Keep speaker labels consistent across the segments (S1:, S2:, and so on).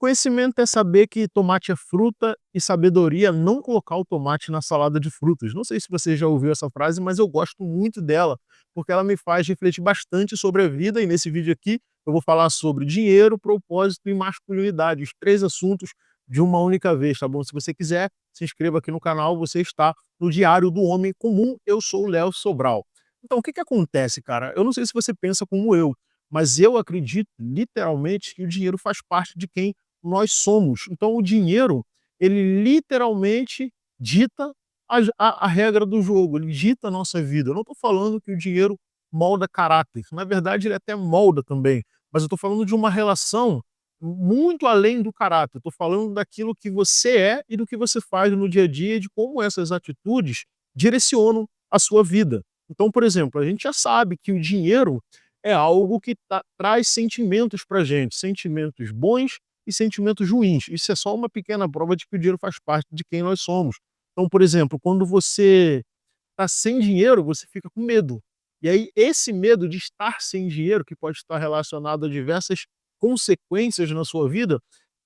S1: Conhecimento é saber que tomate é fruta e sabedoria é não colocar o tomate na salada de frutas. Não sei se você já ouviu essa frase, mas eu gosto muito dela, porque ela me faz refletir bastante sobre a vida. E nesse vídeo aqui eu vou falar sobre dinheiro, propósito e masculinidade, os três assuntos de uma única vez, tá bom? Se você quiser, se inscreva aqui no canal, você está no Diário do Homem Comum. Eu sou o Léo Sobral. Então, o que que acontece, cara? Eu não sei se você pensa como eu, mas eu acredito literalmente que o dinheiro faz parte de quem nós somos. Então o dinheiro, ele literalmente dita a regra do jogo, ele dita a nossa vida. Eu não estou falando que o dinheiro molda caráter, na verdade ele até molda também, mas eu estou falando de uma relação muito além do caráter, estou falando daquilo que você é e do que você faz no dia a dia, de como essas atitudes direcionam a sua vida. Então, por exemplo, a gente já sabe que o dinheiro é algo que traz sentimentos para gente, sentimentos bons e sentimentos ruins. Isso é só uma pequena prova de que o dinheiro faz parte de quem nós somos. Então, por exemplo, quando você está sem dinheiro, você fica com medo. E aí, esse medo de estar sem dinheiro, que pode estar relacionado a diversas consequências na sua vida,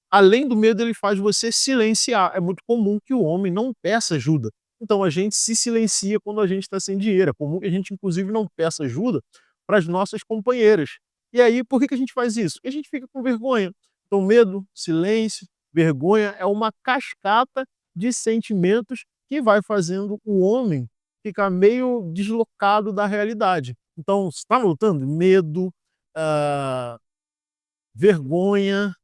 S1: além do medo, ele faz você silenciar. É muito comum que o homem não peça ajuda. Então, a gente se silencia quando a gente está sem dinheiro. É comum que a gente, inclusive, não peça ajuda para as nossas companheiras. E aí, por que que a gente faz isso? Porque a gente fica com vergonha. Então, medo, silêncio, vergonha é uma cascata de sentimentos que vai fazendo o homem ficar meio deslocado da realidade. Então, você está notando? Medo, ah, vergonha,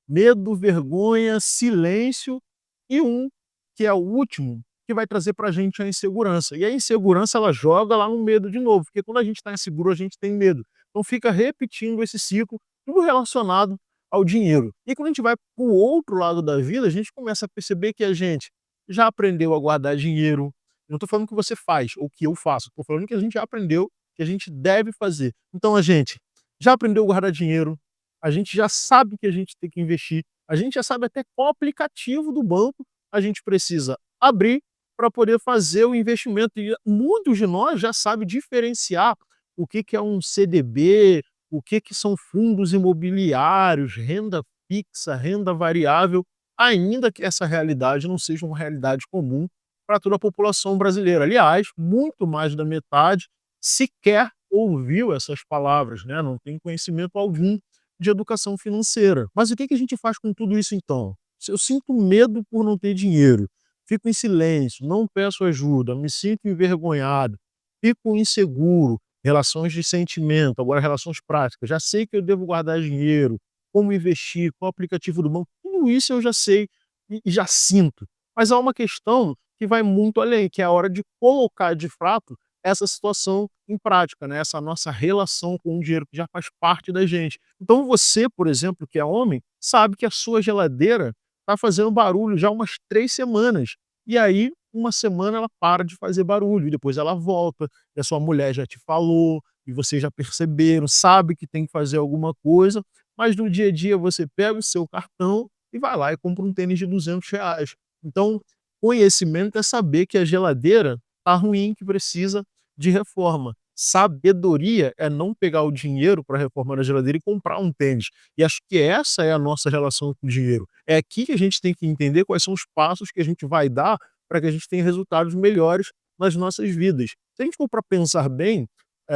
S1: medo, vergonha, silêncio e um, que é o último, que vai trazer para a gente a insegurança. E a insegurança ela joga lá no medo de novo, porque quando a gente está inseguro, a gente tem medo. Então fica repetindo esse ciclo, tudo relacionado ao dinheiro. E quando a gente vai para o outro lado da vida, a gente começa a perceber que a gente já aprendeu a guardar dinheiro. Eu não estou falando que você faz ou que eu faço, estou falando que a gente já aprendeu que a gente deve fazer. Então a gente já aprendeu a guardar dinheiro, a gente já sabe que a gente tem que investir, a gente já sabe até qual aplicativo do banco a gente precisa abrir para poder fazer o investimento. E muitos de nós já sabem diferenciar o que que é um CDB, o que que são fundos imobiliários, renda fixa, renda variável, ainda que essa realidade não seja uma realidade comum para toda a população brasileira. Aliás, muito mais da metade sequer ouviu essas palavras, né? Não tem conhecimento algum de educação financeira. Mas o que que a gente faz com tudo isso então? Se eu sinto medo por não ter dinheiro, fico em silêncio, não peço ajuda, me sinto envergonhado, fico inseguro, relações de sentimento, agora relações práticas, já sei que eu devo guardar dinheiro, como investir, qual aplicativo do banco, tudo isso eu já sei e já sinto. Mas há uma questão que vai muito além, que é a hora de colocar de fato essa situação em prática, né? Essa nossa relação com o dinheiro que já faz parte da gente. Então você, por exemplo, que é homem, sabe que a sua geladeira está fazendo barulho já há umas 3 semanas. E aí, uma semana ela para de fazer barulho, e depois ela volta, e a sua mulher já te falou, e vocês já perceberam, sabe que tem que fazer alguma coisa, mas no dia a dia você pega o seu cartão e vai lá e compra um tênis de R$ 200. Então, conhecimento é saber que a geladeira está ruim, que precisa de reforma. Sabedoria é não pegar o dinheiro para reformar a geladeira e comprar um tênis. E acho que essa é a nossa relação com o dinheiro. É aqui que a gente tem que entender quais são os passos que a gente vai dar para que a gente tenha resultados melhores nas nossas vidas. Se a gente for para pensar bem,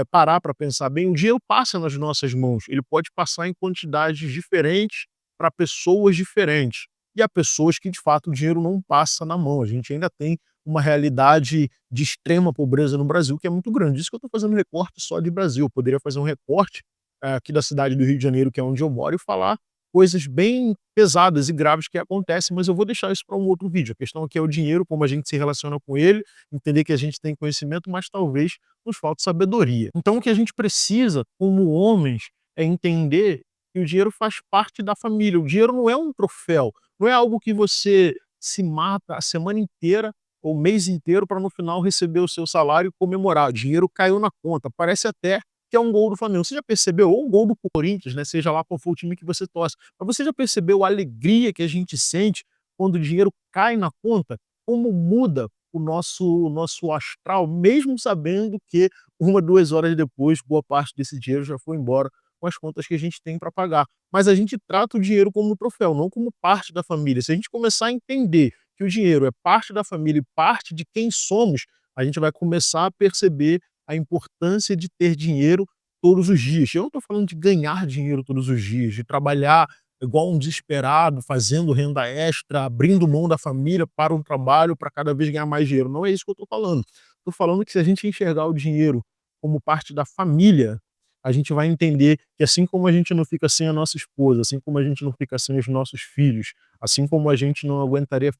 S1: parar para pensar bem, o dinheiro passa nas nossas mãos. Ele pode passar em quantidades diferentes para pessoas diferentes. E há pessoas que, de fato, o dinheiro não passa na mão. A gente ainda tem uma realidade de extrema pobreza no Brasil, que é muito grande. Isso que eu estou fazendo recorte só de Brasil. Eu poderia fazer um recorte aqui da cidade do Rio de Janeiro, que é onde eu moro, e falar coisas bem pesadas e graves que acontecem, mas eu vou deixar isso para um outro vídeo. A questão aqui é o dinheiro, como a gente se relaciona com ele, entender que a gente tem conhecimento, mas talvez nos falte sabedoria. Então o que a gente precisa, como homens, é entender que o dinheiro faz parte da família. O dinheiro não é um troféu, não é algo que você se mata a semana inteira ou o mês inteiro para no final receber o seu salário e comemorar. O dinheiro caiu na conta. Parece até que é um gol do Flamengo. Você já percebeu? Ou um gol do Corinthians, né? Seja lá qual for o time que você torce. Mas você já percebeu a alegria que a gente sente quando o dinheiro cai na conta? Como muda o nosso astral, mesmo sabendo que 1, 2 horas depois, boa parte desse dinheiro já foi embora com as contas que a gente tem para pagar. Mas a gente trata o dinheiro como um troféu, não como parte da família. Se a gente começar a entender que o dinheiro é parte da família e parte de quem somos, a gente vai começar a perceber a importância de ter dinheiro todos os dias. Eu não estou falando de ganhar dinheiro todos os dias, de trabalhar igual um desesperado, fazendo renda extra, abrindo mão da família para um trabalho para cada vez ganhar mais dinheiro. Não é isso que eu estou falando. Estou falando que se a gente enxergar o dinheiro como parte da família, a gente vai entender que assim como a gente não fica sem a nossa esposa, assim como a gente não fica sem os nossos filhos, assim como a gente não aguentaria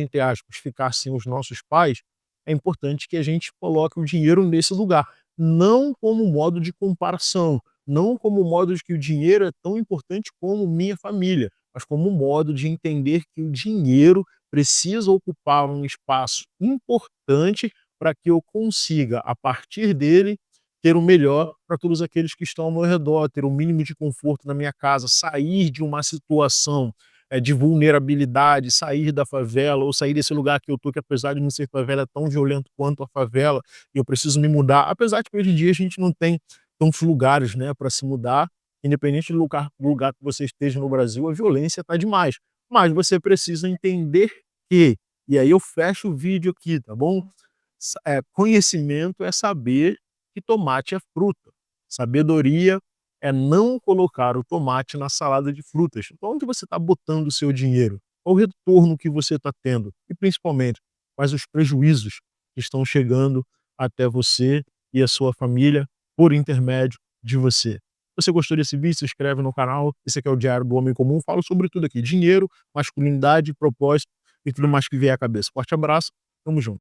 S1: entre aspas, ficar sem os nossos pais, é importante que a gente coloque o dinheiro nesse lugar, não como modo de comparação, não como modo de que o dinheiro é tão importante como minha família, mas como modo de entender que o dinheiro precisa ocupar um espaço importante para que eu consiga, a partir dele, ter o melhor para todos aqueles que estão ao meu redor, ter o mínimo de conforto na minha casa, sair de uma situação de vulnerabilidade, sair da favela ou sair desse lugar que eu tô, que apesar de não ser favela, é tão violento quanto a favela, e eu preciso me mudar. Apesar de que hoje em dia a gente não tem tantos lugares, né, para se mudar, independente do lugar que você esteja no Brasil, a violência está demais. Mas você precisa entender que, e aí eu fecho o vídeo aqui, tá bom? Conhecimento é saber que tomate é fruta. Sabedoria é não colocar o tomate na salada de frutas. Então, onde você está botando o seu dinheiro? Qual o retorno que você está tendo? E, principalmente, quais os prejuízos que estão chegando até você e a sua família por intermédio de você? Se você gostou desse vídeo, se inscreve no canal. Esse aqui é o Diário do Homem Comum. Falo sobre tudo aqui: dinheiro, masculinidade, propósito e tudo mais que vier à cabeça. Forte abraço, tamo junto.